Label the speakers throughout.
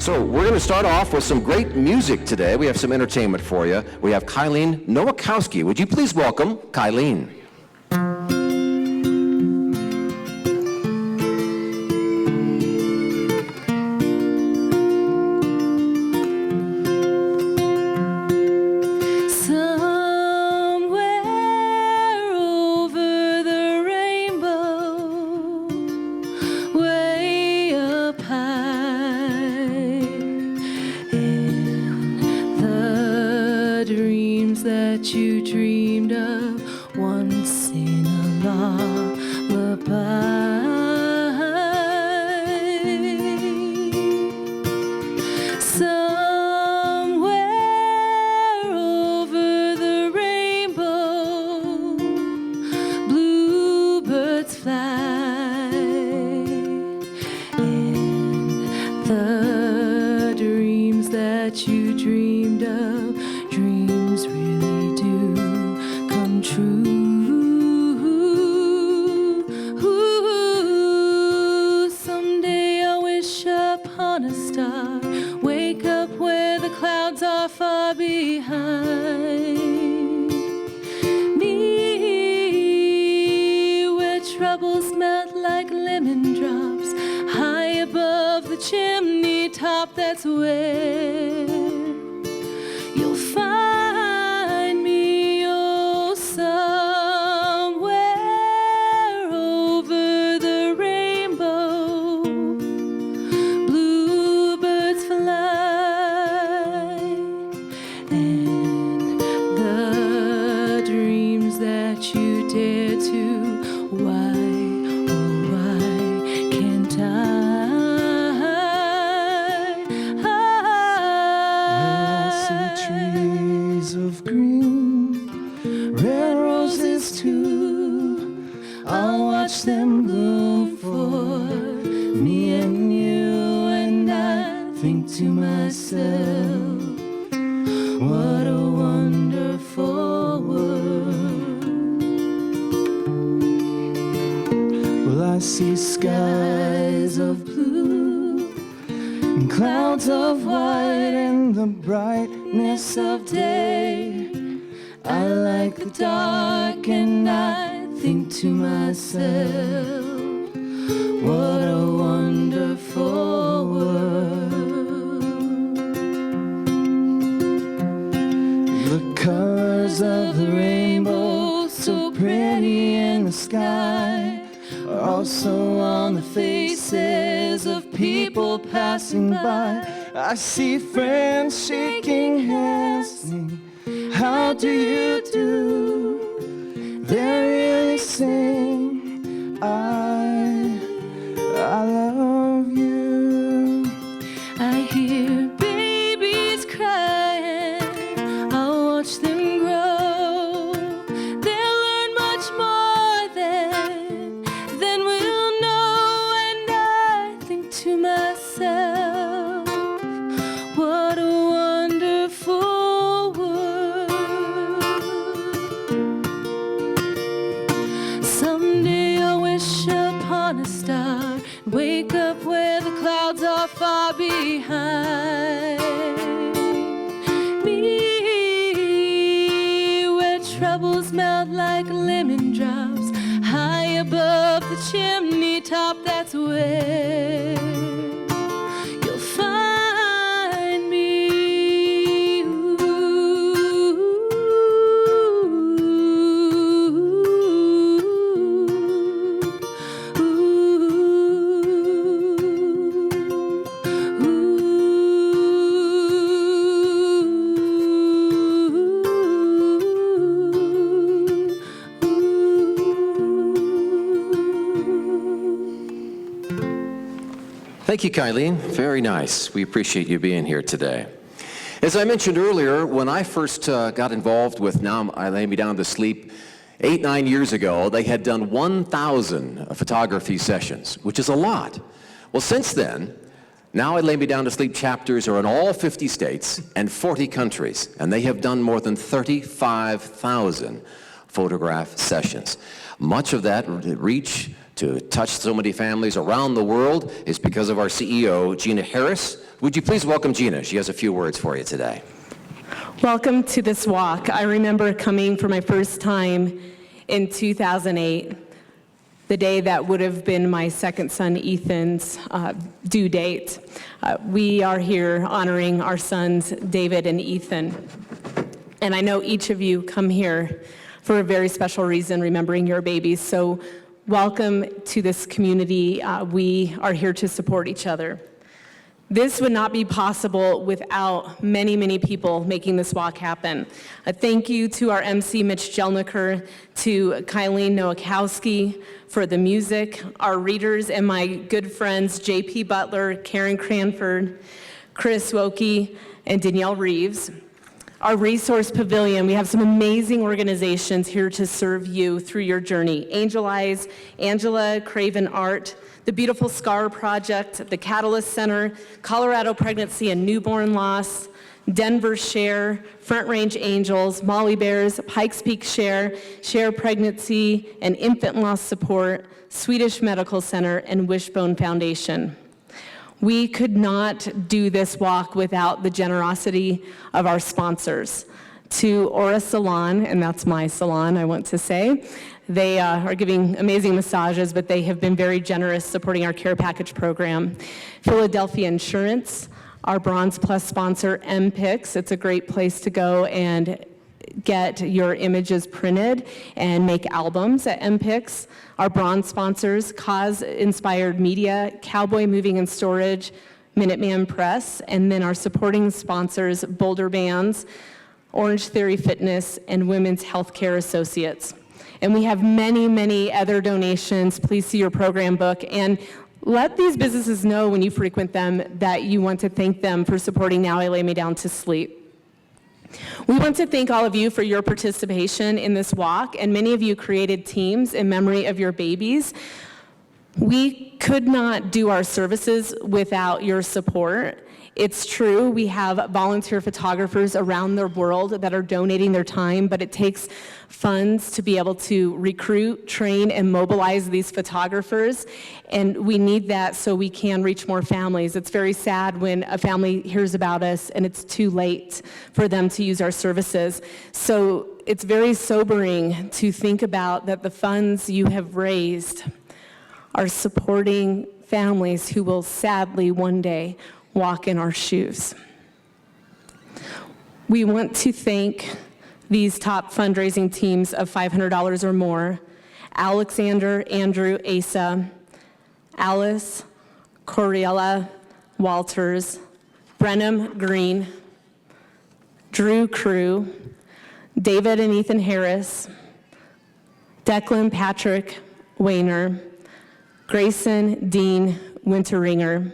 Speaker 1: So we're going to start off with some great music today. We have some entertainment for you. We have Kylene Nowakowski. Would you please welcome Kylene?
Speaker 2: That you dreamed of once in a lullaby. Somewhere over the rainbow, bluebirds fly, and the dreams that you dreamed of, dreams really do come true. Someday I'll wish upon a star, wake up where the clouds are far behind me, where troubles melt like lemon drops, high above the chimney top. That's where you'll find me, oh, somewhere over the rainbow, bluebirds fly, and the dreams that you dare to, why, oh, why can't I?
Speaker 3: Trees of green, red roses too, I'll watch them bloom for me and you, and I think to myself, what a wonderful world. Well, I see skies of blue and clouds of white and the brightness of day. I like the dark and I think to myself, what a wonderful world. The colors of the rainbow, so pretty in the sky, are also on the faces of people passing by. I see friends shaking hands, saying, how do you do? They're really saying, I love you.
Speaker 2: I hear babies crying, I'll watch them grow. They'll learn much more than we'll know, and I think to myself, what a wonderful world. Someday I'll wish upon a star, wake up where the clouds are far behind me, where troubles melt like lemon drops, high above the chimney top. That's where you'll find me.
Speaker 1: Thank you, Kylene. Very nice. We appreciate you being here today. As I mentioned earlier, when I first got involved with Now I Lay Me Down to Sleep 8-9 years ago, they had done 1,000 photography sessions, which is a lot. Well, since then, Now I Lay Me Down to Sleep chapters are in all 50 states and 40 countries, and they have done more than 35,000 photograph sessions. Much of that reach to touch so many families around the world is because of our CEO, Gina Harris. Would you please welcome Gina? She has a few words for you today.
Speaker 4: Welcome to this walk. I remember coming for my first time in 2008, the day that would have been my second son Ethan's due date. We are here honoring our sons David and Ethan. And I know each of you come here for a very special reason, remembering your babies. So welcome to this community. We are here to support each other. This would not be possible without many, many people making this walk happen. A thank you to our Emcee, Mitch Jelniker, to Kylie Nowakowski for the music, our readers, and my good friends J.P. Butler, Karen Cranford, Chris Wokey, and Danielle Reeves. Our resource pavilion, we have some amazing organizations here to serve you through your journey. Angel Eyes, Angela Craven Art, the Beautiful Scar Project, the Catalyst Center, Colorado Pregnancy and Newborn Loss, Denver Share, Front Range Angels, Molly Bears, Pikes Peak Share, Share Pregnancy and Infant Loss Support, Swedish Medical Center, and Wishbone Foundation. We could not do this walk without the generosity of our sponsors. To Aura Salon, and that's my salon, I want to say, they are giving amazing massages, but they have been very generous supporting our care package program. Philadelphia Insurance, our Bronze Plus sponsor, MPICS. It's a great place to go and get your images printed and make albums at MPICS. Our bronze sponsors, Cause Inspired Media, Cowboy Moving and Storage, Minuteman Press, and then our supporting sponsors, Boulder Bands, Orange Theory Fitness, and Women's Healthcare Associates. And we have many, many other donations. Please see your program book and let these businesses know when you frequent them that you want to thank them for supporting Now I Lay Me Down to Sleep. We want to thank all of you for your participation in this walk, and many of you created teams in memory of your babies. We could not do our services without your support. It's true, we have volunteer photographers around the world that are donating their time, but it takes funds to be able to recruit, train, and mobilize these photographers, and we need that so we can reach more families. It's very sad when a family hears about us and it's too late for them to use our services. So it's very sobering to think about that the funds you have raised are supporting families who will sadly one day walk in our shoes. We want to thank these top fundraising teams of $500 or more: Alexander, Andrew, Asa, Alice, Coriella, Walters, Brenham Green, Drew Crew, David and Ethan Harris, Declan Patrick Wayner, Grayson Dean Winteringer,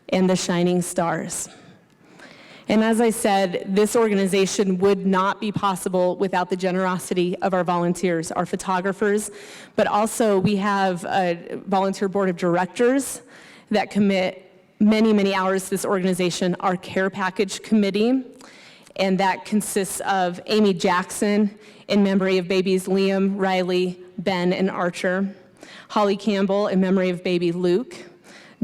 Speaker 4: and the Shining Stars. And as I said, this organization would not be possible without the generosity of our volunteers, our photographers, but also we have a volunteer board of directors that commit many, many hours to this organization, our care package committee, and that consists of Amy Jackson in memory of babies Liam, Riley, Ben, and Archer, Holly Campbell in memory of baby Luke,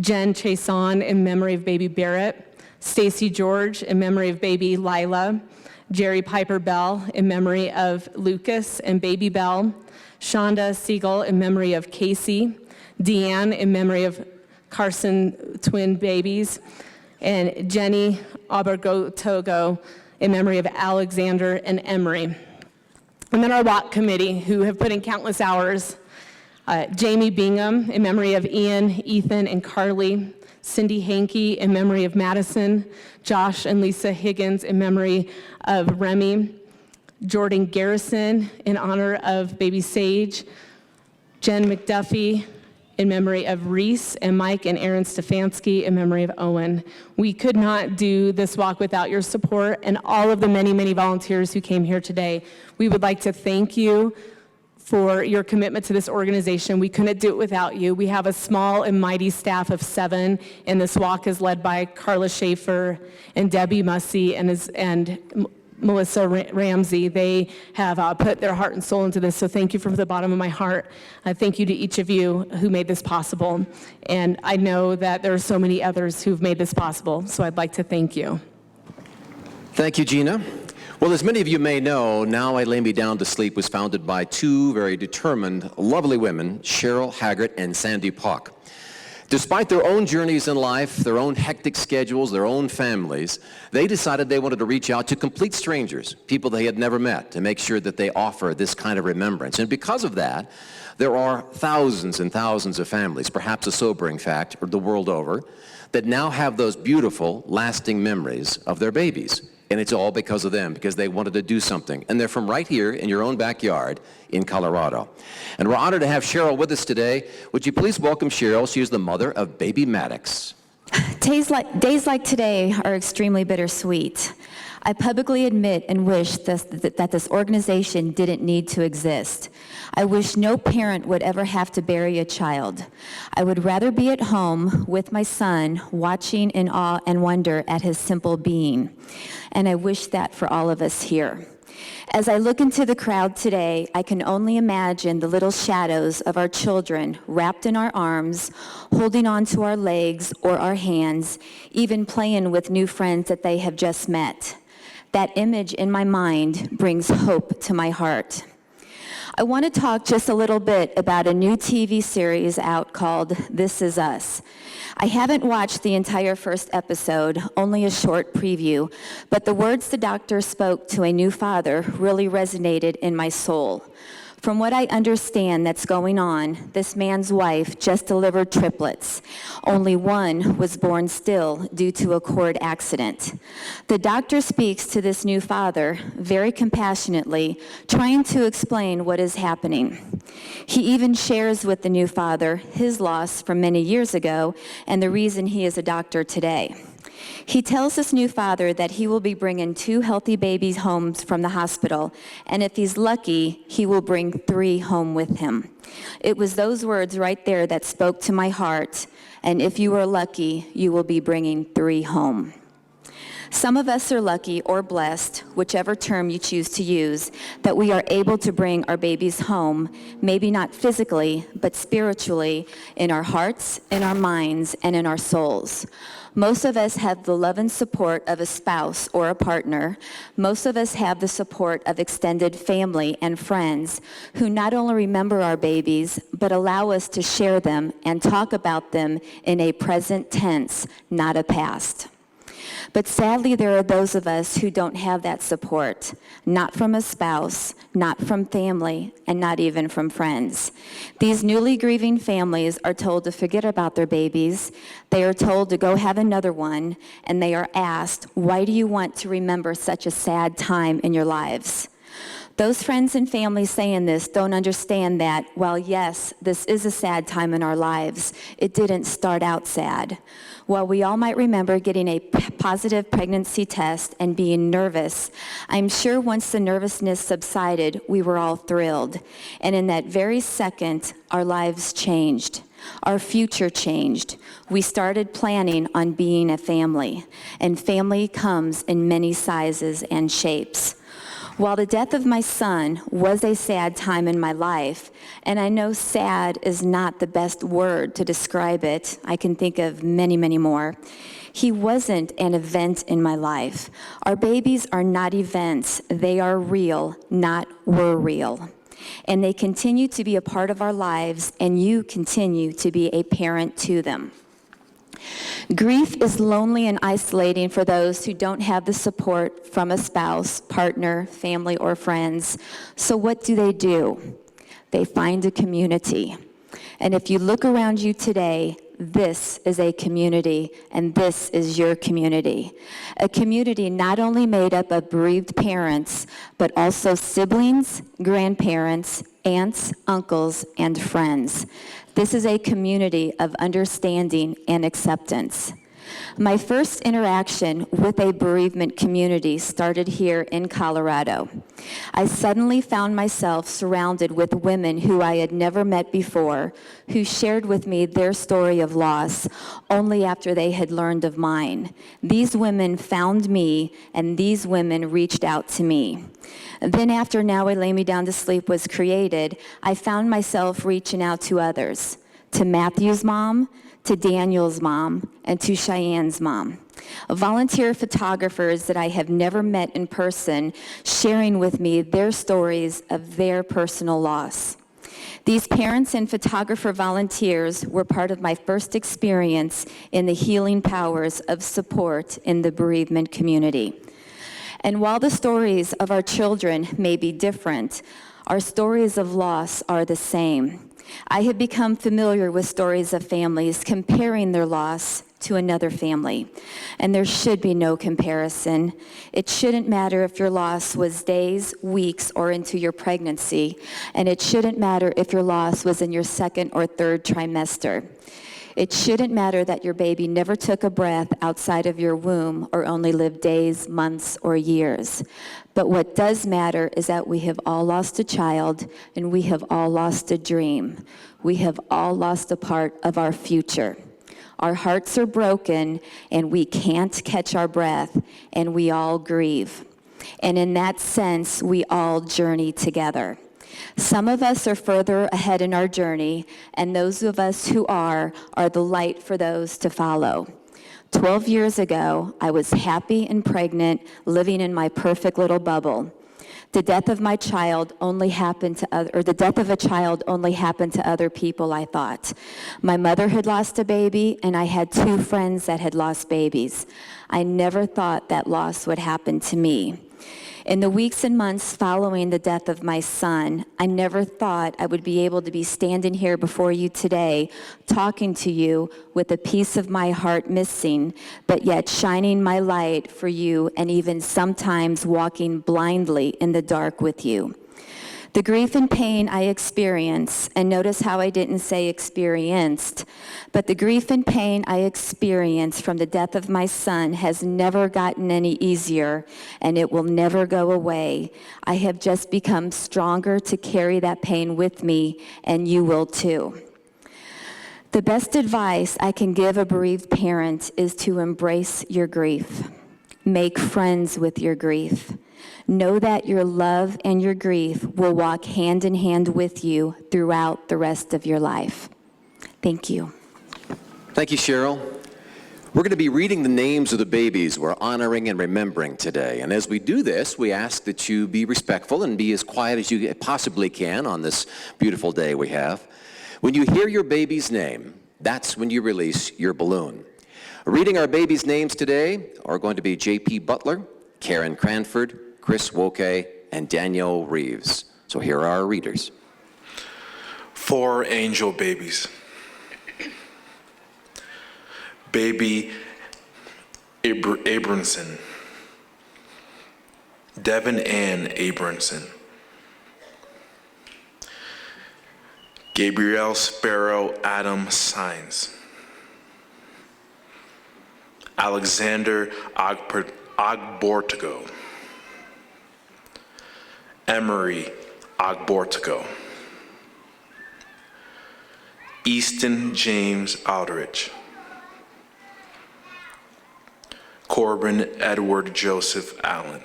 Speaker 4: Jen Chason in memory of baby Barrett, Stacy George in memory of baby Lila, Jerry Piper Bell in memory of Lucas and baby Bell, Shonda Siegel in memory of Casey, Deanne in memory of Carson twin babies, and Jenny Abergotogo in memory of Alexander and Emery. And then our walk committee, who have put in countless hours, Jamie Bingham in memory of Ian, Ethan, and Carly, Cindy Hankey in memory of Madison, Josh and Lisa Higgins in memory of Remy, Jordan Garrison in honor of baby Sage, Jen McDuffie in memory of Reese, and Mike and Aaron Stefanski in memory of Owen. We could not do this walk without your support and all of the many, many volunteers who came here today. We would like to thank you for your commitment to this organization. We couldn't do it without you. We have a small and mighty staff of 7, and this walk is led by Carla Schaefer and Debbie Mussey and Melissa Ramsey. They have put their heart and soul into this, so thank you from the bottom of my heart. Thank you to each of you who made this possible. And I know that there are so many others who've made this possible, so I'd like to thank you.
Speaker 1: Thank you, Gina. Well, as many of you may know, Now I Lay Me Down to Sleep was founded by two very determined, lovely women, Cheryl Haggart and Sandy Pock. Despite their own journeys in life, their own hectic schedules, their own families, they decided they wanted to reach out to complete strangers, people they had never met, to make sure that they offer this kind of remembrance. And because of that, there are thousands and thousands of families, perhaps a sobering fact, the world over, that now have those beautiful, lasting memories of their babies. And it's all because of them, because they wanted to do something. And they're from right here in your own backyard in Colorado. And we're honored to have Cheryl with us today. Would you please welcome Cheryl? She is the mother of baby Maddox.
Speaker 5: Days like today are extremely bittersweet. I publicly admit and wish that this organization didn't need to exist. I wish no parent would ever have to bury a child. I would rather be at home with my son, watching in awe and wonder at his simple being. And I wish that for all of us here. As I look into the crowd today, I can only imagine the little shadows of our children wrapped in our arms, holding on to our legs or our hands, even playing with new friends that they have just met. That image in my mind brings hope to my heart. I want to talk just a little bit about a new TV series out called This Is Us. I haven't watched the entire first episode, only a short preview, but the words the doctor spoke to a new father really resonated in my soul. From what I understand that's going on, this man's wife just delivered triplets. Only one was born still due to a cord accident. The doctor speaks to this new father very compassionately, trying to explain what is happening. He even shares with the new father his loss from many years ago and the reason he is a doctor today. He tells this new father that he will be bringing 2 healthy babies home from the hospital, and if he's lucky, he will bring 3 home with him. It was those words right there that spoke to my heart, and if you are lucky, you will be bringing 3 home. Some of us are lucky or blessed, whichever term you choose to use, that we are able to bring our babies home, maybe not physically, but spiritually, in our hearts, in our minds, and in our souls. Most of us have the love and support of a spouse or a partner. Most of us have the support of extended family and friends who not only remember our babies, but allow us to share them and talk about them in a present tense, not a past. But sadly, there are those of us who don't have that support, not from a spouse, not from family, and not even from friends. These newly grieving families are told to forget about their babies. They are told to go have another one, and they are asked, why do you want to remember such a sad time in your lives? Those friends and families saying this don't understand that, while yes, this is a sad time in our lives, it didn't start out sad. While we all might remember getting a positive pregnancy test and being nervous, I'm sure once the nervousness subsided, we were all thrilled. And in that very second, our lives changed. Our future changed. We started planning on being a family, and family comes in many sizes and shapes. While the death of my son was a sad time in my life, and I know sad is not the best word to describe it, I can think of many, many more, he wasn't an event in my life. Our babies are not events, they are real, not were real. And they continue to be a part of our lives, and you continue to be a parent to them. Grief is lonely and isolating for those who don't have the support from a spouse, partner, family, or friends. So what do? They find a community. And if you look around you today, this is a community, and this is your community. A community not only made up of bereaved parents, but also siblings, grandparents, aunts, uncles, and friends. This is a community of understanding and acceptance. My first interaction with a bereavement community started here in Colorado. I suddenly found myself surrounded with women who I had never met before, who shared with me their story of loss only after they had learned of mine. These women found me, and these women reached out to me. Then after Now I Lay Me Down to Sleep was created, I found myself reaching out to others, to Matthew's mom, to Daniel's mom, and to Cheyenne's mom. Volunteer photographers that I have never met in person, sharing with me their stories of their personal loss. These parents and photographer volunteers were part of my first experience in the healing powers of support in the bereavement community. And while the stories of our children may be different, our stories of loss are the same. I have become familiar with stories of families comparing their loss to another family, and there should be no comparison. It shouldn't matter if your loss was days, weeks, or into your pregnancy, and it shouldn't matter if your loss was in your second or third trimester. It shouldn't matter that your baby never took a breath outside of your womb or only lived days, months, or years. But what does matter is that we have all lost a child, and we have all lost a dream. We have all lost a part of our future. Our hearts are broken, and we can't catch our breath, and we all grieve. And in that sense, we all journey together. Some of us are further ahead in our journey, and those of us who are the light for those to follow. 12 years ago, I was happy and pregnant, living in my perfect little bubble. The death of a child only happened to other people, I thought. My mother had lost a baby, and I had 2 friends that had lost babies. I never thought that loss would happen to me. In the weeks and months following the death of my son, I never thought I would be able to be standing here before you today, talking to you with a piece of my heart missing, but yet shining my light for you, and even sometimes walking blindly in the dark with you. The grief and pain I experience, and notice how I didn't say experienced, but the grief and pain I experience from the death of my son has never gotten any easier, and it will never go away. I have just become stronger to carry that pain with me, and you will too. The best advice I can give a bereaved parent is to embrace your grief. Make friends with your grief. Know that your love and your grief will walk hand in hand with you throughout the rest of your life. Thank you.
Speaker 1: Thank you, Cheryl. We're going to be reading the names of the babies we're honoring and remembering today. And as we do this, we ask that you be respectful and be as quiet as you possibly can on this beautiful day we have. When you hear your baby's name, that's when you release your balloon. Reading our babies' names today are going to be J.P. Butler, Karen Cranford, Chris Woke, and Danielle Reeves. So here are our readers.
Speaker 6: 4 angel babies. Baby Abramson. Devin Ann Abramson. Gabrielle Sparrow Adam Sines. Alexander Ogbortigo. Emery Ogbortigo. Easton James Aldrich. Corbin Edward Joseph Allen.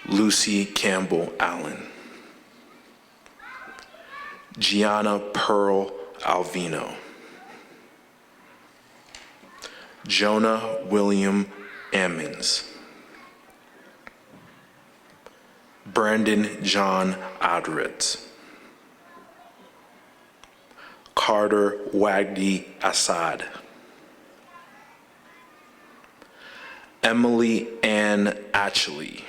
Speaker 6: Lucy Campbell Allen. Gianna Pearl Alvino. Jonah William Ammons. Brandon John Adritz. Carter Wagdi Assad. Emily Ann Atchley.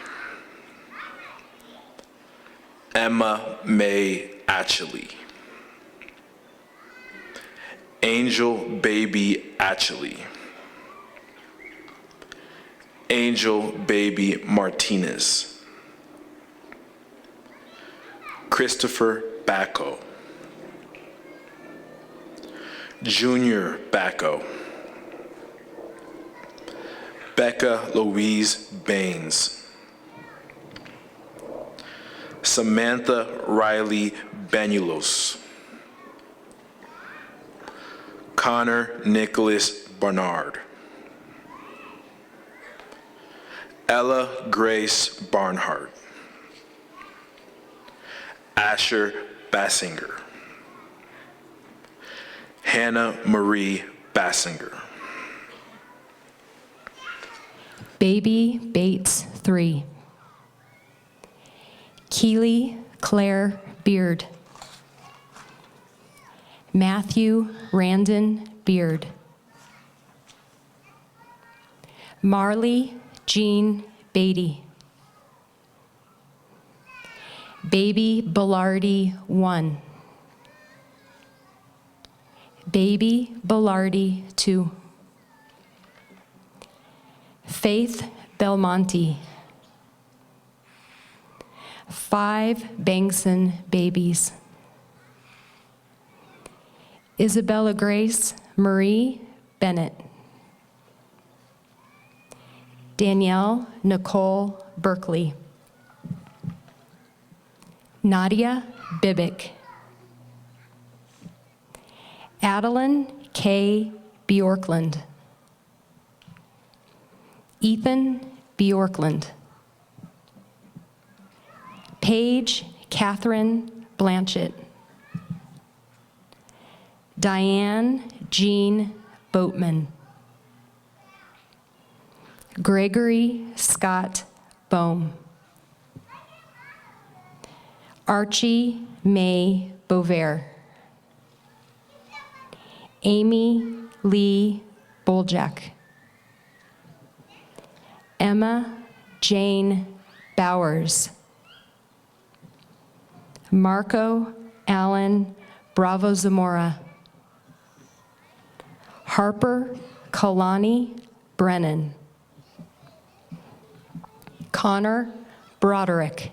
Speaker 6: Emma May Atchley. Angel Baby Atchley. Angel Baby Martinez. Christopher Bacco. Junior Bacco. Becca Louise Baines. Samantha Riley Banulos. Connor Nicholas Barnard. Ella Grace Barnhart. Asher Bassinger. Hannah Marie Bassinger.
Speaker 7: Baby Bates 3. Keely Claire Beard. Matthew Randon Beard. Marley Jean Beatty. Baby Bellardi 1. Baby Bellardi 2. Faith Belmonte. 5 Bankson babies. Isabella Grace Marie Bennett. Danielle Nicole Berkeley. Nadia Bibick. Adeline K. Bjorkland. Ethan Bjorkland. Paige Catherine Blanchett. Diane Jean Boatman. Gregory Scott Bohm. Archie May Bovair. Amy Lee Boljak. Emma Jane Bowers. Marco Allen Bravo Zamora. Harper Kalani Brennan. Connor Broderick.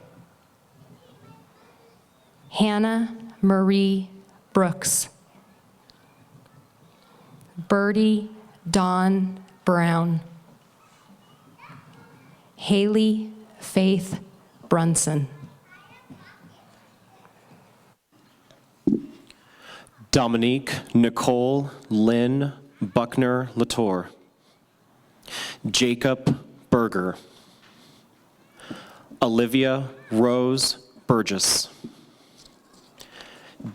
Speaker 7: Hannah Marie Brooks. Birdie Dawn Brown. Haley Faith Brunson.
Speaker 8: Dominique Nicole Lynn Buckner Latour. Jacob Berger. Olivia Rose Burgess.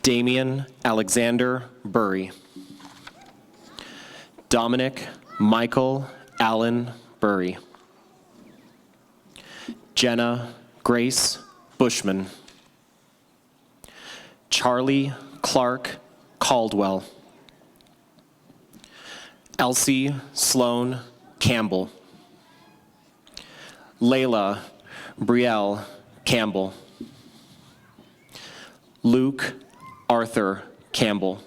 Speaker 8: Damian Alexander Burry. Dominic Michael Allen Burry. Jenna Grace Bushman. Charlie Clark Caldwell. Elsie Sloan Campbell. Layla Brielle Campbell. Luke Arthur Campbell.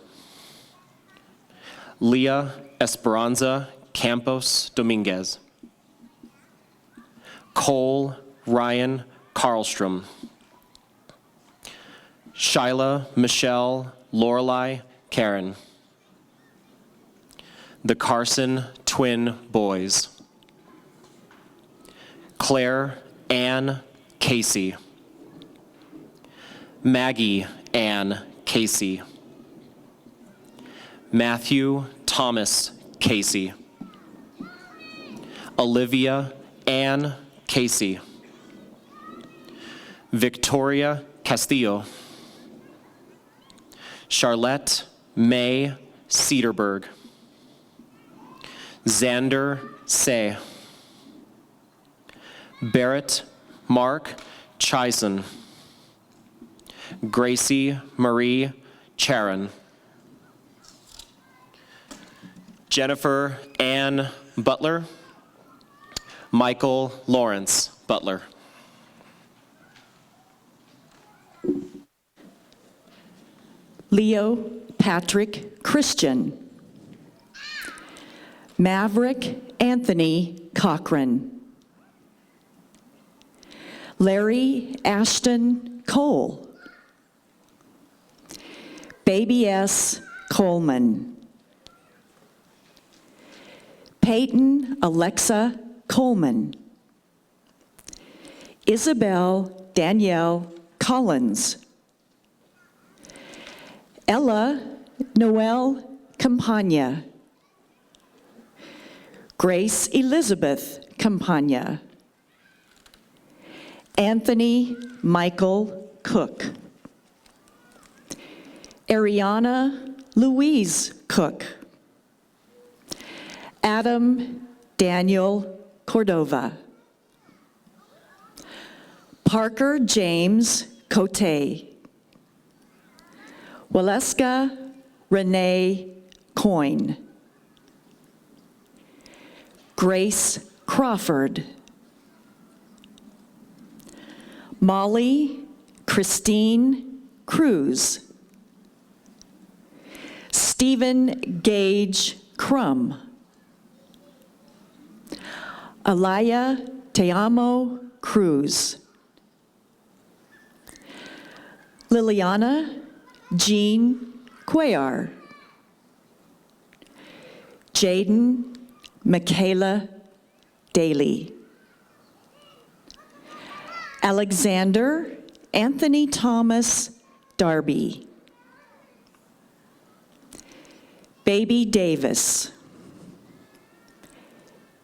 Speaker 8: Leah Esperanza Campos Dominguez. Cole Ryan Carlstrom. Shyla Michelle Lorelei Karen. The Carson Twin Boys. Claire Ann Casey. Maggie Ann Casey. Matthew Thomas Casey. Olivia Ann Casey. Victoria Castillo. Charlotte May Cedarberg. Xander Say. Barrett Mark Chison. Gracie Marie Charon. Jennifer Ann Butler. Michael Lawrence Butler.
Speaker 9: Leo Patrick Christian. Maverick Anthony Cochran. Larry Ashton Cole. Baby S. Coleman. Peyton Alexa Coleman. Isabel Danielle Collins. Ella Noel Campagna. Grace Elizabeth Campagna. Anthony Michael Cook. Ariana Louise Cook. Adam Daniel Cordova. Parker James Cote. Waleska Renee Coyne. Grace Crawford. Molly Christine Cruz. Stephen Gage Crum. Alaya Teamo Cruz. Liliana Jean Cuellar. Jaden Michaela Daly. Alexander Anthony Thomas Darby. Baby Davis.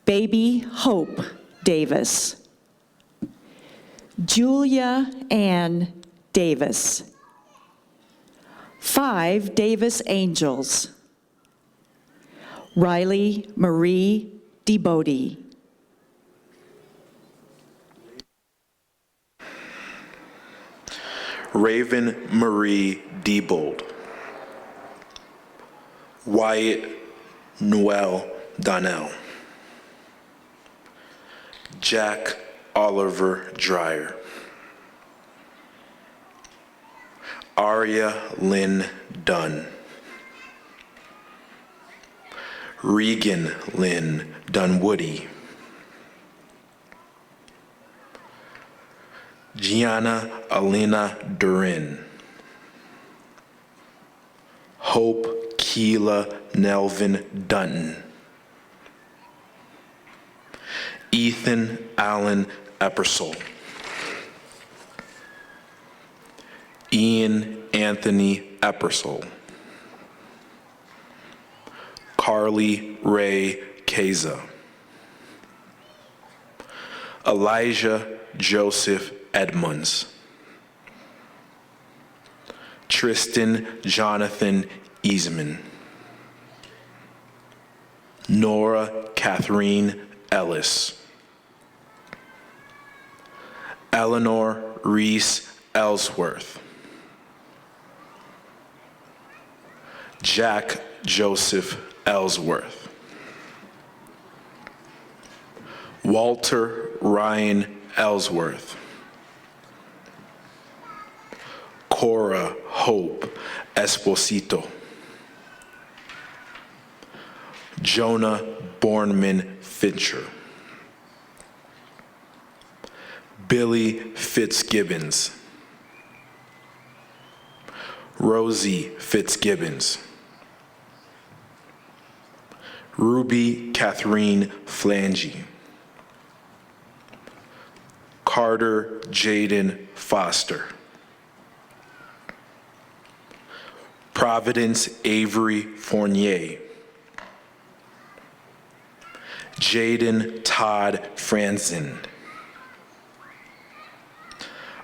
Speaker 9: Baby Hope Davis. Julia Ann Davis. 5 Davis Angels. Riley Marie DeBode.
Speaker 6: Raven Marie Diebold. Wyatt Noel Donnell. Jack Oliver Dreyer. Aria Lynn Dunn. Regan Lynn Dunwoody. Gianna Alina Durin. Hope Keela Nelvin Dutton. Ethan Allen Eppersol. Ian Anthony Eppersol. Carly Ray Keza. Elijah Joseph Edmonds. Tristan Jonathan Easman. Nora Catherine Ellis. Eleanor Reese Ellsworth. Jack Joseph Ellsworth. Walter Ryan Ellsworth. Cora Hope Esposito. Jonah Bornman Fincher. Billy Fitzgibbons. Rosie Fitzgibbons. Ruby Catherine Flange. Carter Jaden Foster. Providence Avery Fournier. Jaden Todd Franzen.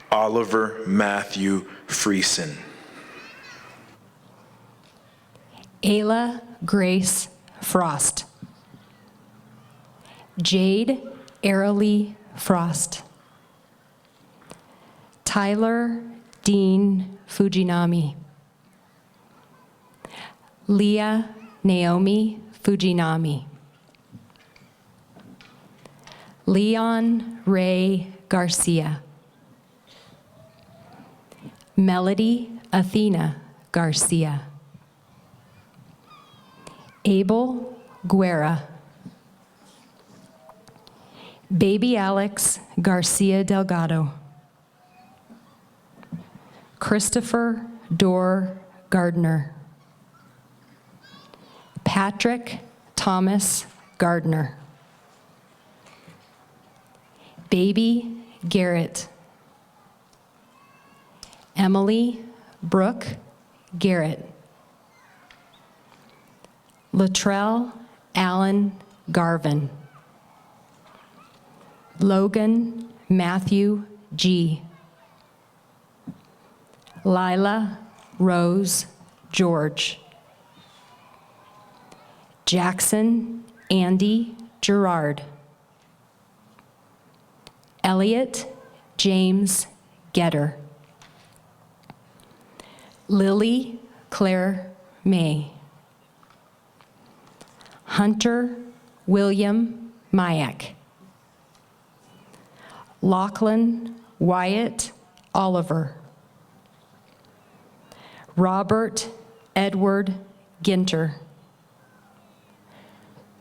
Speaker 6: Oliver Matthew Friesen.
Speaker 7: Ayla Grace Frost. Jade Arilee Frost. Tyler Dean Fujinami. Leah Naomi Fujinami. Leon Ray Garcia. Melody Athena Garcia. Abel Guerra. Baby Alex Garcia Delgado. Christopher Dorr Gardner. Patrick Thomas Gardner. Baby Garrett. Emily Brooke Garrett. Latrell Allen Garvin. Logan Matthew G. Lila Rose George. Jackson Andy Gerard. Elliot James Getter. Lily Claire May. Hunter William Mayak. Lachlan Wyatt Oliver. Robert Edward Ginter.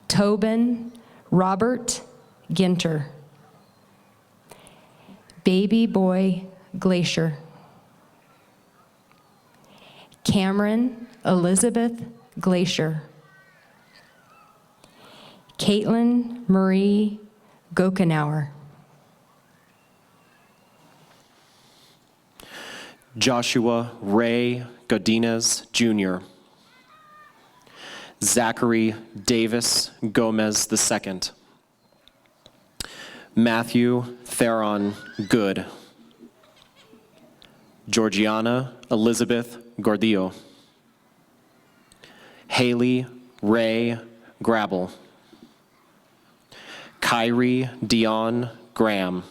Speaker 7: Tobin Robert Ginter. Baby boy Glacier. Cameron Elizabeth Glacier. Caitlin Marie Gokenauer.
Speaker 8: Joshua Ray Godinez Jr. Zachary Davis Gomez II. Matthew Theron Good. Georgiana Elizabeth Gordillo. Haley Ray Grabble. Kyrie Dion Graham.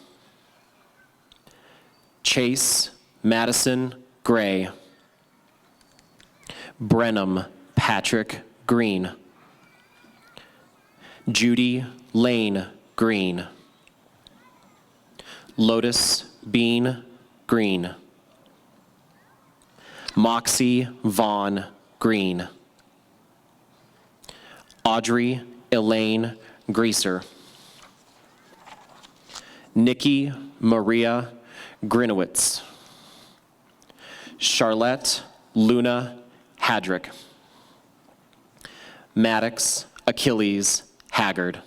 Speaker 8: Chase Madison Gray. Brenham Patrick Green. Judy Lane Green. Lotus Bean Green. Moxie Vaughn Green. Audrey Elaine Greaser. Nikki Maria Grinowitz. Charlotte Luna Hadrick. Maddox Achilles Haggard.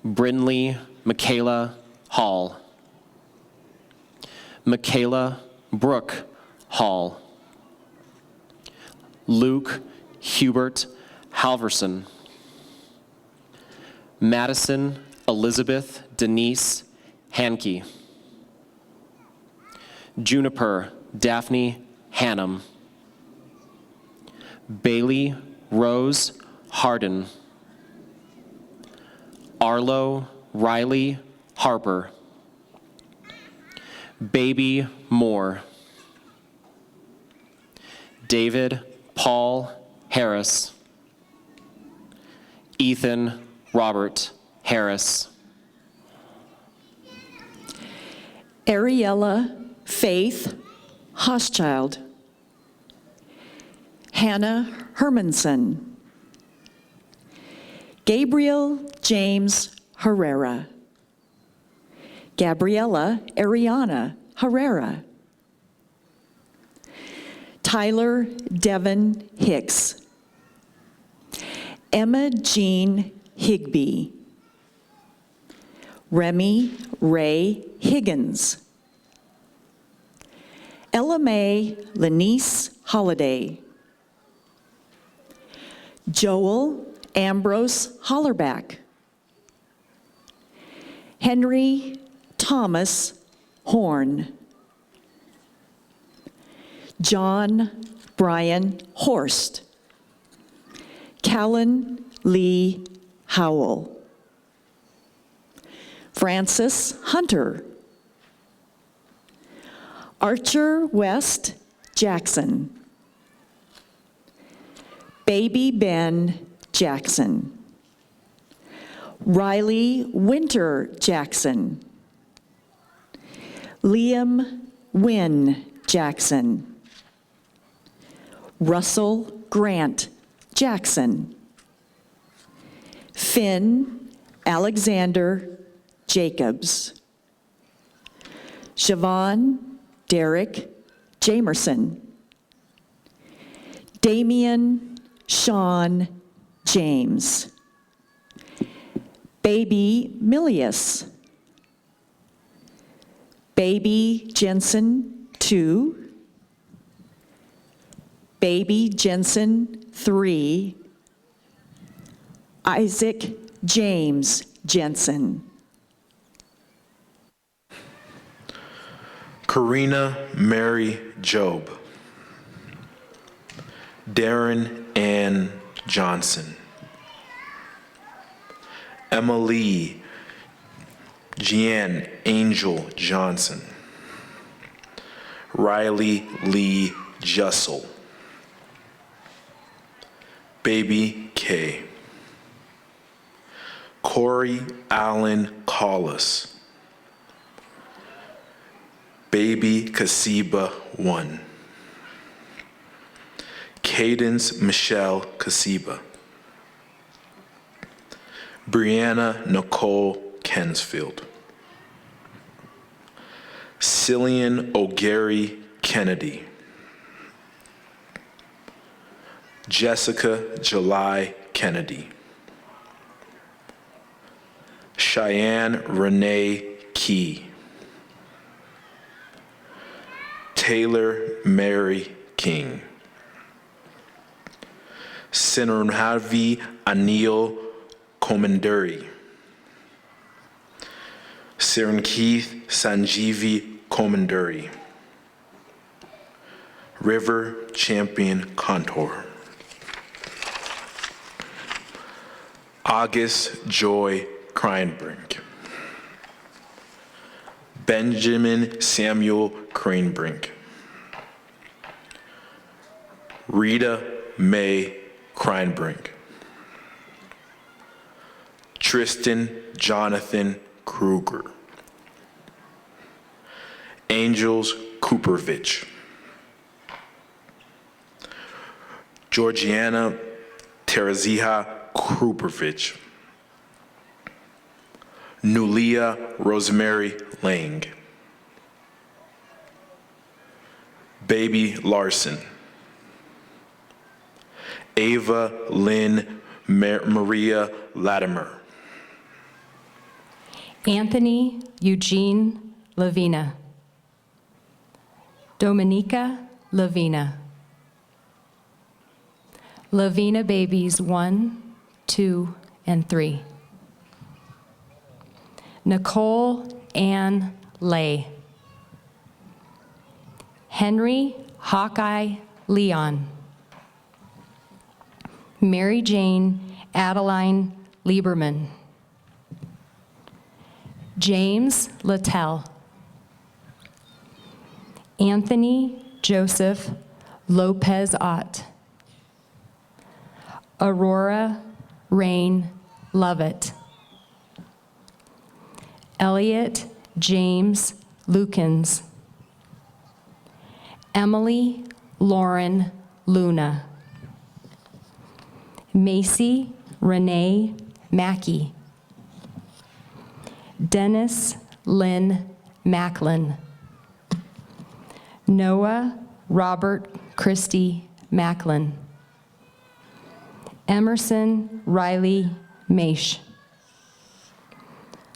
Speaker 8: Brinley Michaela Hall. Michaela Brooke Hall. Luke Hubert Halverson. Madison Elizabeth Denise Hankey. Juniper Daphne Hannum. Bailey Rose Harden. Arlo Riley Harper. Baby Moore. David Paul Harris. Ethan Robert Harris.
Speaker 9: Ariella Faith Hochschild. Hannah Hermanson. Gabriel James Herrera. Gabriella Ariana Herrera. Tyler Devon Hicks. Emma Jean Higby. Remy Ray Higgins. Ella Mae Lanice Holliday. Joel Ambrose Hollerback. Henry Thomas Horn. John Brian Horst. Callan Lee Howell. Francis Hunter. Archer West Jackson. Baby Ben Jackson. Riley Winter Jackson. Liam Wynn Jackson. Russell Grant Jackson. Finn Alexander Jacobs. Siobhan Derek Jamerson. Damian Sean James. Baby Milius. Baby Jensen 2. Baby Jensen 3. Isaac James Jensen.
Speaker 6: Karina Mary Job. Darren Ann Johnson. Emily Jeanne Angel Johnson. Riley Lee Jussel. Baby K. Corey Allen Collis. Baby Kasiba 1. Cadence Michelle Kasiba. Brianna Nicole Kensfield. Cillian O'Gary Kennedy. Jessica July Kennedy. Cheyenne Renee Key. Taylor Mary King. Sinurnavi Anil Komanduri. Sirankeith Sanjeevi Komanduri. River Champion Contour. August Joy Kreinbrink. Benjamin Samuel Cranebrink. Rita May Kreinbrink. Tristan Jonathan Kruger. Angels Coopervich. Georgiana Tereziha Krupervich. Nulia Rosemary Lang. Baby Larson. Ava Lynn Maria Latimer.
Speaker 7: Anthony Eugene Lavina. Dominica Lavina. Lavina babies 1, 2, and 3. Nicole Ann Lay. Henry Hawkeye Leon. Mary Jane Adeline Lieberman. James Littell. Anthony Joseph Lopez Ott. Aurora Rain Lovett. Elliot James Lukens. Emily Lauren Luna. Macy Renee Mackey. Dennis Lynn Macklin. Noah Robert Christie Macklin. Emerson Riley Maish.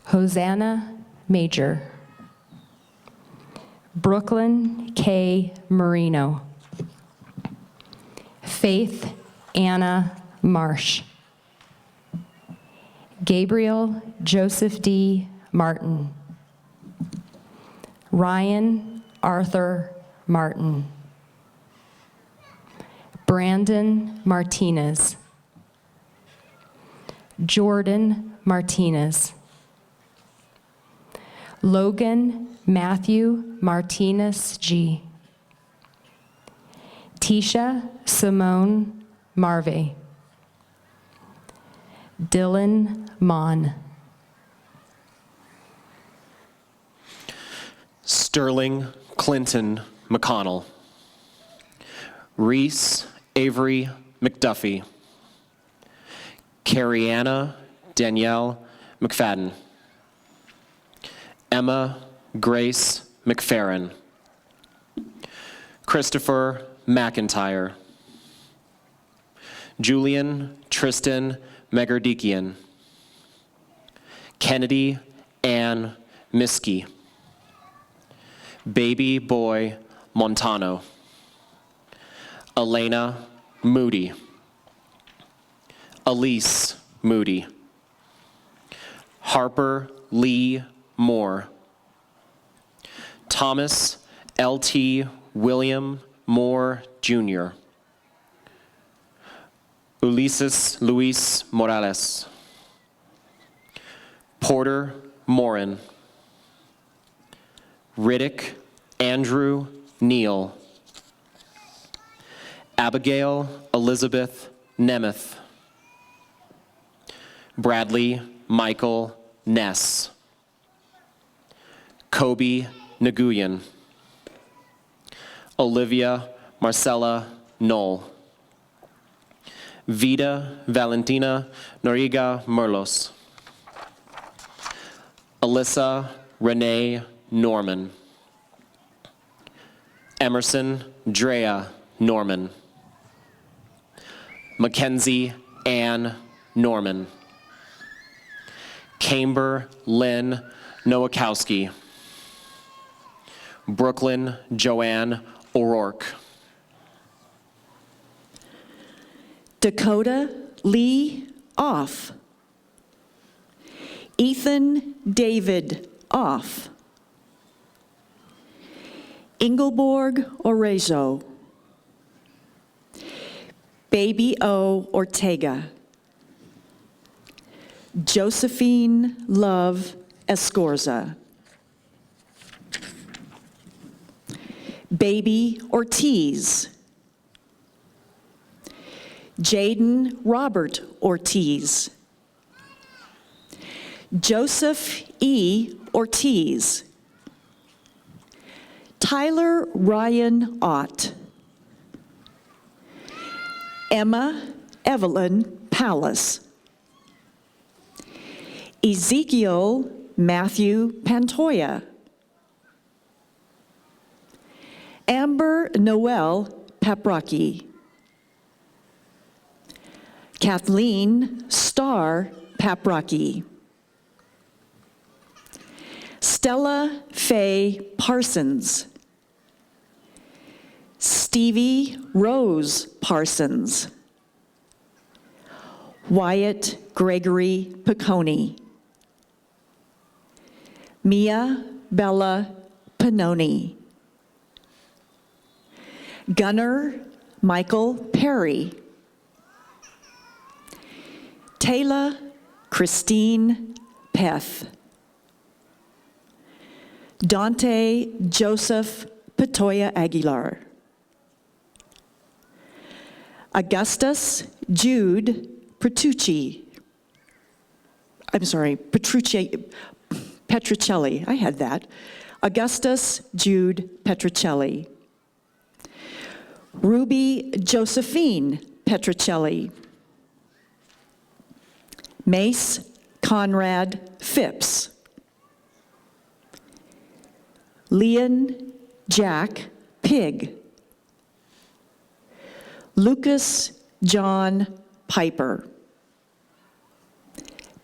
Speaker 7: Hosanna Major. Brooklyn K. Marino. Faith Anna Marsh. Gabriel Joseph D. Martin. Ryan Arthur Martin. Brandon Martinez. Jordan Martinez. Logan Matthew Martinez G. Tisha Simone Marvey. Dylan Mon.
Speaker 8: Sterling Clinton McConnell. Reese Avery McDuffie. Carrianna Danielle McFadden. Emma Grace McFerrin. Christopher McIntyre. Julian Tristan Megardikian, Kennedy Ann Miskey, Baby Boy Montano, Elena Moody, Elise Moody, Harper Lee Moore, Thomas L.T. William Moore, Jr., Ulises Luis Morales, Porter Morin, Riddick Andrew Neal, Abigail Elizabeth Nemeth, Bradley Michael Ness, Kobe Nguyen, Olivia Marcella Knoll, Vida Valentina Noriega Merlos, Alyssa Renee Norman, Emerson Drea Norman, Mackenzie Ann Norman, Camber Lynn Nowakowski, Brooklyn Joanne O'Rourke,
Speaker 9: Dakota Lee Off, Ethan David Off, Ingeborg Orezo, Baby O Ortega, Josephine Love Escorza, Baby Ortiz, Jaden Robert Ortiz, Joseph E. Ortiz, Tyler Ryan Ott, Emma Evelyn Pallas, Ezekiel Matthew Pantoya, Amber Noel Paprocki, Kathleen Starr Paprocki, Stella Faye Parsons, Stevie Rose Parsons, Wyatt Gregory Piccone, Mia Bella Pannoni, Gunnar Michael Perry, Taylor Christine Peth, Dante Joseph Patoya Aguilar, Augustus Jude Petrucci, Petricelli, I had that. Augustus Jude Petricelli, Ruby Josephine Petricelli, Mace Conrad Phipps, Leon Jack Pig, Lucas John Piper,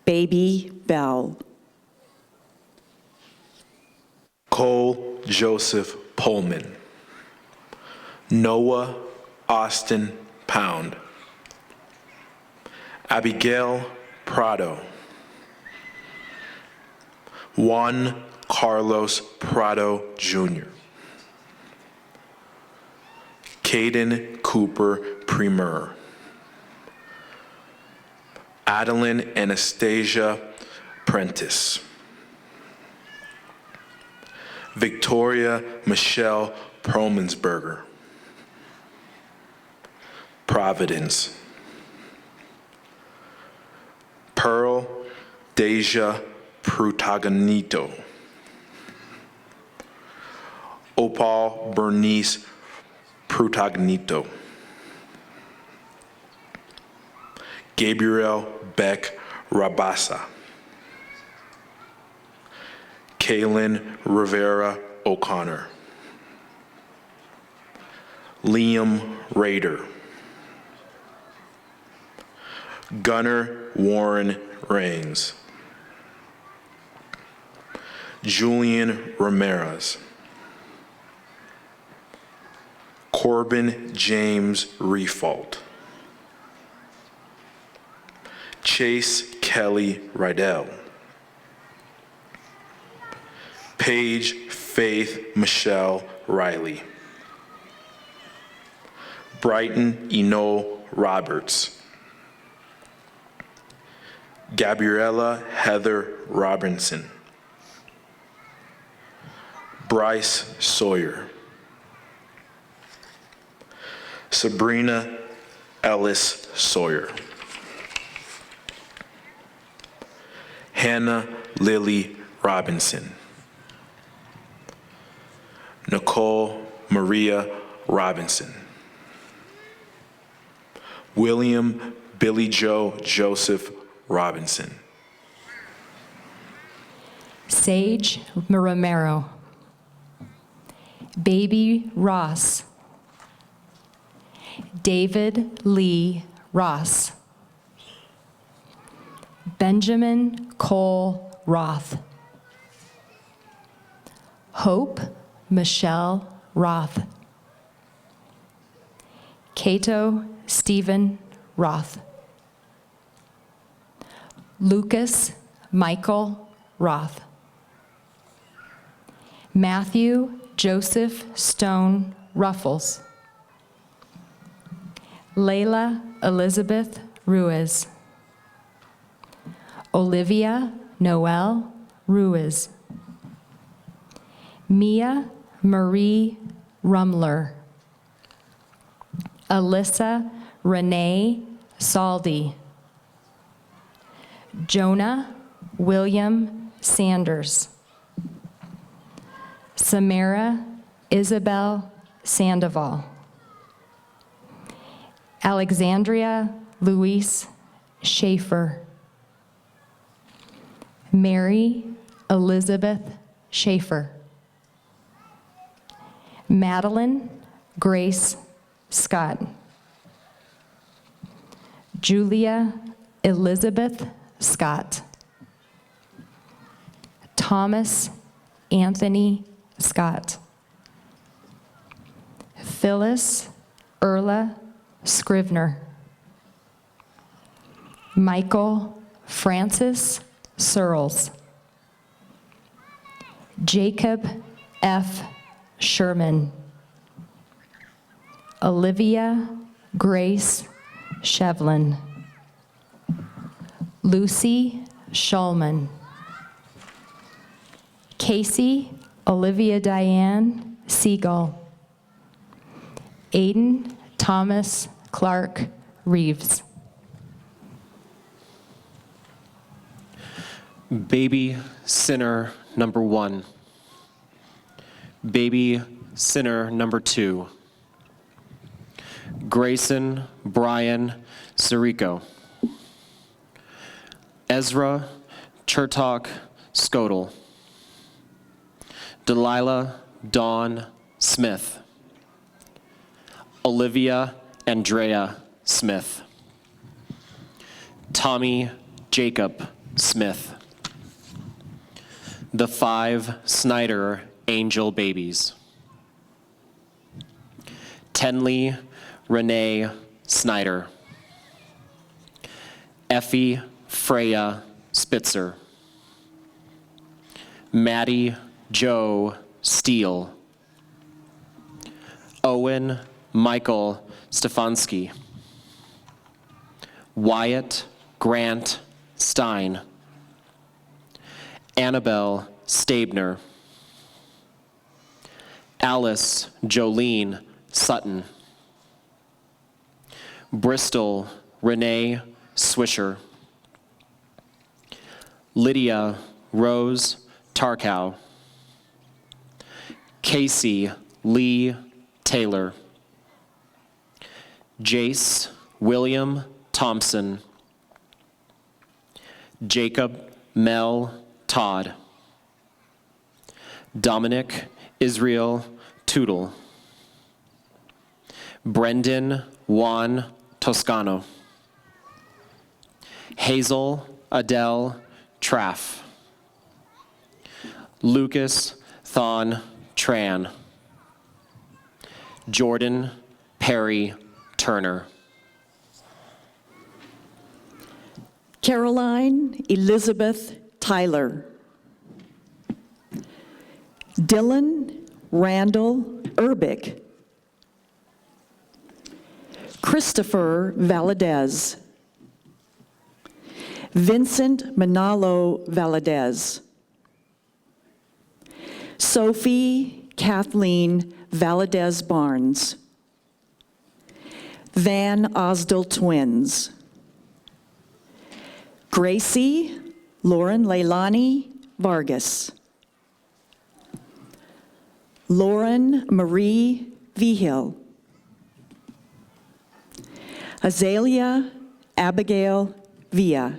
Speaker 9: Baby Bell,
Speaker 6: Cole Joseph Pullman, Noah Austin Pound, Abigail Prado, Juan Carlos Prado Jr., Caden Cooper Premier, Adeline Anastasia Prentice, Victoria Michelle Promensberger, Providence, Pearl Deja Protagonito, Opal Bernice Protagonito, Gabriel Beck Rabasa, Kaylin Rivera O'Connor, Liam Rader, Gunnar Warren Rains. Julian Ramirez. Corbin James Refault. Chase Kelly Rydell. Paige Faith Michelle Riley. Brighton Eno Roberts. Gabriella Heather Robinson. Bryce Sawyer. Sabrina Ellis Sawyer. Hannah Lily Robinson. Nicole Maria Robinson. William Billy Joe Joseph Robinson.
Speaker 7: Sage Romero. Baby Ross. David Lee Ross. Benjamin Cole Roth. Hope Michelle Roth. Cato Stephen Roth. Lucas Michael Roth. Matthew Joseph Stone Ruffles. Layla Elizabeth Ruiz. Olivia Noel Ruiz. Mia Marie Rumler. Alyssa Renee Saldi. Jonah William Sanders. Samara Isabel Sandoval. Alexandria Louise Schaefer. Mary Elizabeth Schaefer. Madeline Grace Scott. Julia Elizabeth Scott. Thomas Anthony Scott. Phyllis Erla Scrivener. Michael Francis Searles. Jacob F. Sherman. Olivia Grace Shevlin. Lucy Shulman. Casey Olivia Diane Siegel. Aiden Thomas Clark Reeves.
Speaker 8: Baby sinner number 1. Baby sinner number 2. Grayson Brian Sirico. Ezra Chertok Skodel. Delilah Dawn Smith. Olivia Andrea Smith. Tommy Jacob Smith. The 5 Snyder angel babies. Tenley Renee Snyder. Effie Freya Spitzer. Maddie Joe Steele. Owen Michael Stefanski. Wyatt Grant Stein. Annabelle Stabner. Alice Jolene Sutton. Bristol Renee Swisher. Lydia Rose Tarkow. Casey Lee Taylor. Jace William Thompson. Jacob Mel Todd. Dominic Israel Tootle. Brendan Juan Toscano. Hazel Adele Traff. Lucas Thon Tran. Jordan Perry Turner.
Speaker 9: Caroline Elizabeth Tyler. Dylan Randall Urbick. Christopher Valadez. Vincent Manalo Valadez. Sophie Kathleen Valadez Barnes. Van Osdell twins. Gracie Lauren Leilani Vargas. Lauren Marie Vigil. Azalea Abigail Villa.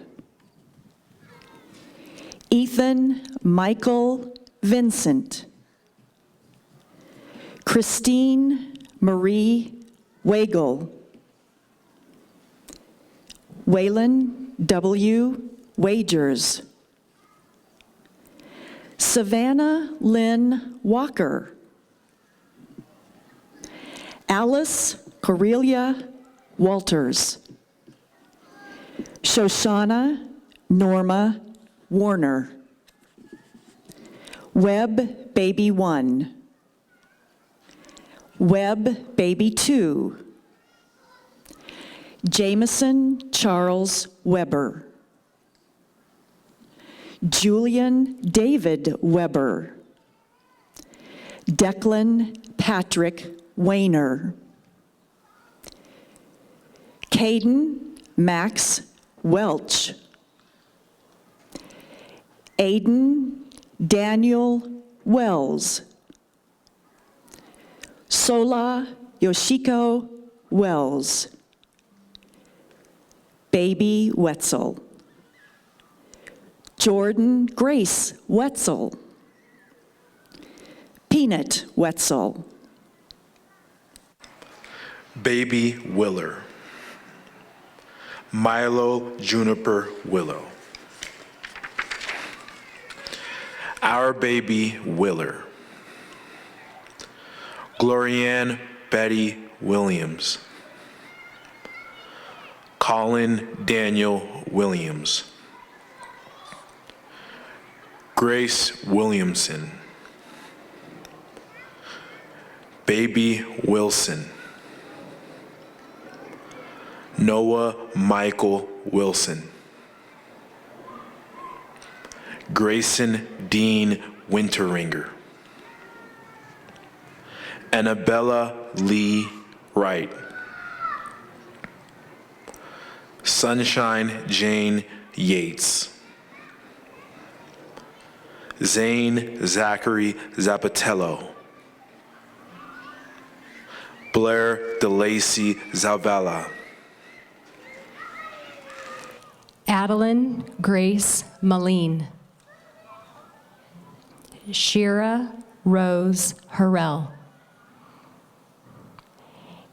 Speaker 9: Ethan Michael Vincent. Christine Marie Wagle. Waylon W. Wagers. Savannah Lynn Walker. Alice Correlia Walters. Shoshana Norma Warner. Webb Baby 1. Webb Baby 2. Jameson Charles Weber. Julian David Weber. Declan Patrick Wayner. Caden Max Welch. Aiden Daniel Wells. Sola Yoshiko Wells. Baby Wetzel. Jordan Grace Wetzel. Peanut Wetzel.
Speaker 6: Baby Willer. Milo Juniper Willow. Our Baby Willer. Glorianne Betty Williams. Colin Daniel Williams. Grace Williamson. Baby Wilson. Noah Michael Wilson. Grayson Dean Winteringer. Annabella Lee Wright. Sunshine Jane Yates. Zane Zachary Zapatello. Blair DeLacy Zavala.
Speaker 7: Adeline Grace Moline. Shira Rose Harrell.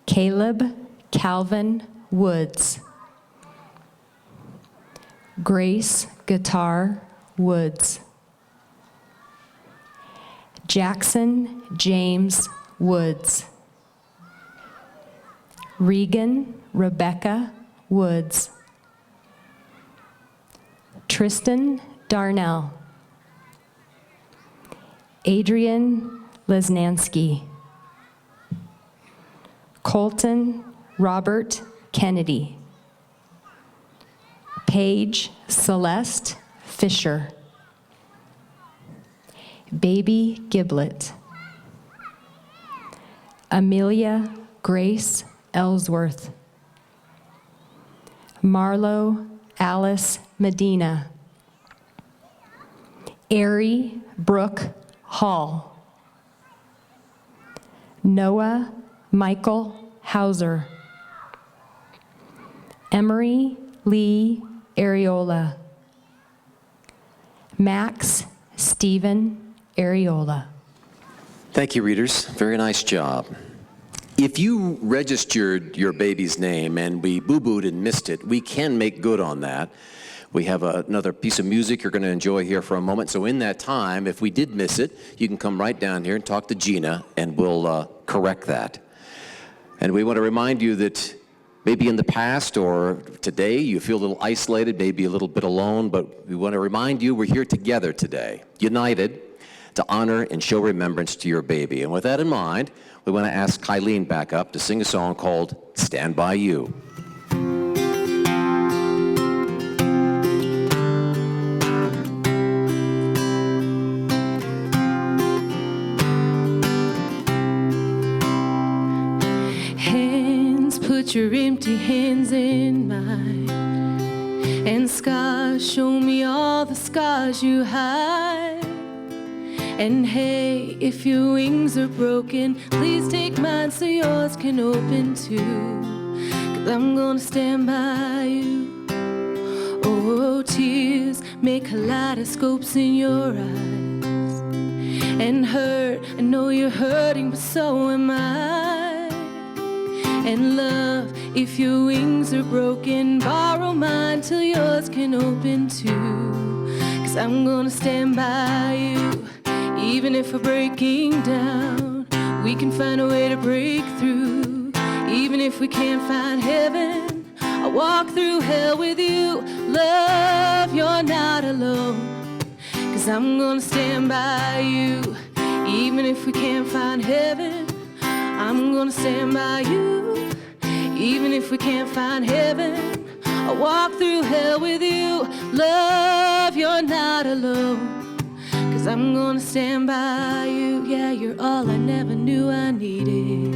Speaker 7: Caleb Calvin Woods. Grace Guitar Woods. Jackson James Woods. Regan Rebecca Woods. Tristan Darnell. Adrian Lesnansky. Colton Robert Kennedy. Paige Celeste Fisher. Baby Giblet. Amelia Grace Ellsworth. Marlo Alice Medina. Ari Brooke Hall. Noah Michael Hauser. Emery Lee Areola. Max Stephen Areola.
Speaker 1: Thank you, readers. Very nice job. If you registered your baby's name and we boo-booed and missed it, we can make good on that. We have another piece of music you're going to enjoy here for a moment. So in that time, if we did miss it, you can come right down here and talk to Gina, and we'll correct that. And we want to remind you that maybe in the past or today you feel a little isolated, maybe a little bit alone, but we want to remind you we're here together today, united, to honor and show remembrance to your baby. And with that in mind, we want to ask Kylene back up to sing a song called Stand By You.
Speaker 2: Put your empty hands in mine, and scars, show me all the scars you hide. And hey, if your wings are broken, please take mine so yours can open too. 'Cause I'm gonna stand by you. Oh, tears make kaleidoscopes in your eyes. And hurt, I know you're hurting, but so am I. And love, if your wings are broken, borrow mine till yours can open too. 'Cause I'm gonna stand by you. Even if we're breaking down, we can find a way to break through. Even if we can't find heaven, I'll walk through hell with you. Love, you're not alone. 'Cause I'm gonna stand by you. Even if we can't find heaven, I'm gonna stand by you. Even if we can't find heaven, I'll walk through hell with you. Love, you're not alone. 'Cause I'm gonna stand by you. Yeah, you're all I never knew I needed.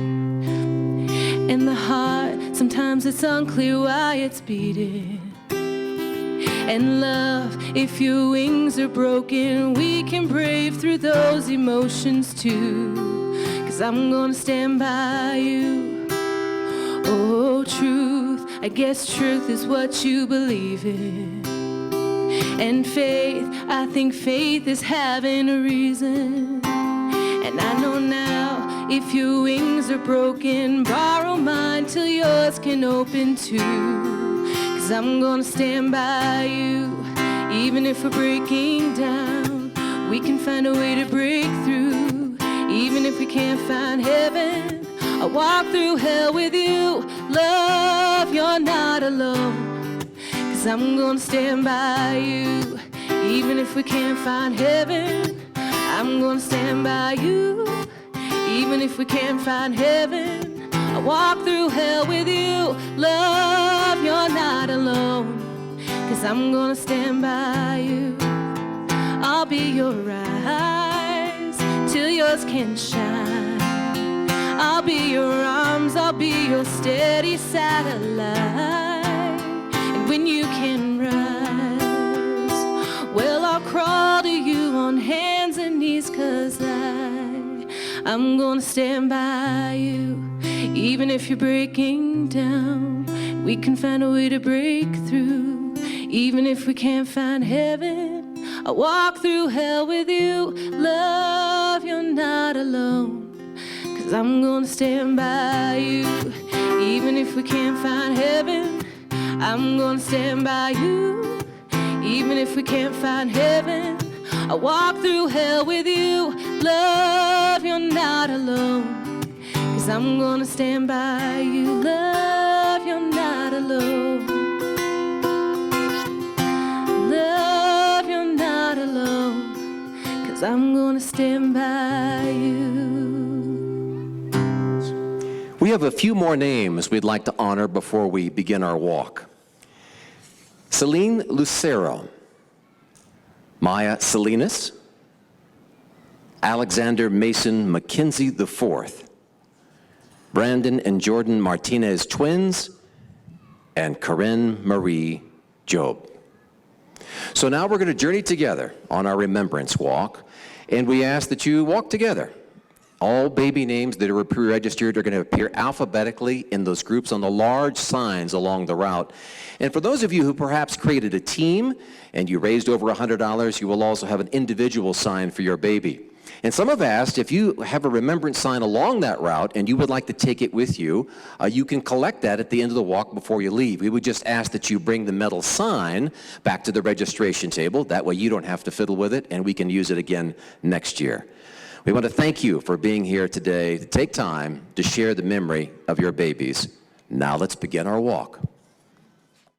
Speaker 2: And the heart, sometimes it's unclear why it's beating. And love, if your wings are broken, we can brave through those emotions too. 'Cause I'm gonna stand by you. Oh, truth, I guess truth is what you believe in. And faith, I think faith is having a reason. And I know now, if your wings are broken, borrow mine till yours can open too. 'Cause I'm gonna stand by you. Even if we're breaking down, we can find a way to break through. Even if we can't find heaven, I'll walk through hell with you. Love, you're not alone. 'Cause I'm gonna stand by you. Even if we can't find heaven, I'm gonna stand by you. Even if we can't find heaven, I'll walk through hell with you. Love, you're not alone. 'Cause I'm gonna stand by you. I'll be your eyes till yours can shine. I'll be your arms, I'll be your steady satellite. And when you can rise, well, I'll crawl to you on hands and knees. 'Cause I'm gonna stand by you. Even if you're breaking down, we can find a way to break through. Even if we can't find heaven, I'll walk through hell with you. Love, you're not alone. 'Cause I'm gonna stand by you. Even if we can't find heaven, I'm gonna stand by you. Even if we can't find heaven, I'll walk through hell with you. Love, you're not alone. 'Cause I'm gonna stand by you. Love, you're not alone. Love, you're not alone. 'Cause I'm gonna stand by you.
Speaker 1: We have a few more names we'd like to honor before we begin our walk. Celine Lucero, Maya Salinas, Alexander Mason McKenzie IV, Brandon and Jordan Martinez twins, and Corinne Marie Job. So now we're going to journey together on our Remembrance Walk, and we ask that you walk together. All baby names that are pre-registered are going to appear alphabetically in those groups on the large signs along the route. And for those of you who perhaps created a team and you raised over $100, you will also have an individual sign for your baby. And some have asked if you have a remembrance sign along that route and you would like to take it with you, you can collect that at the end of the walk before you leave. We would just ask that you bring the metal sign back to the registration table. That way you don't have to fiddle with it and we can use it again next year. We want to thank you for being here today to take time to share the memory of your babies. Now let's begin our walk.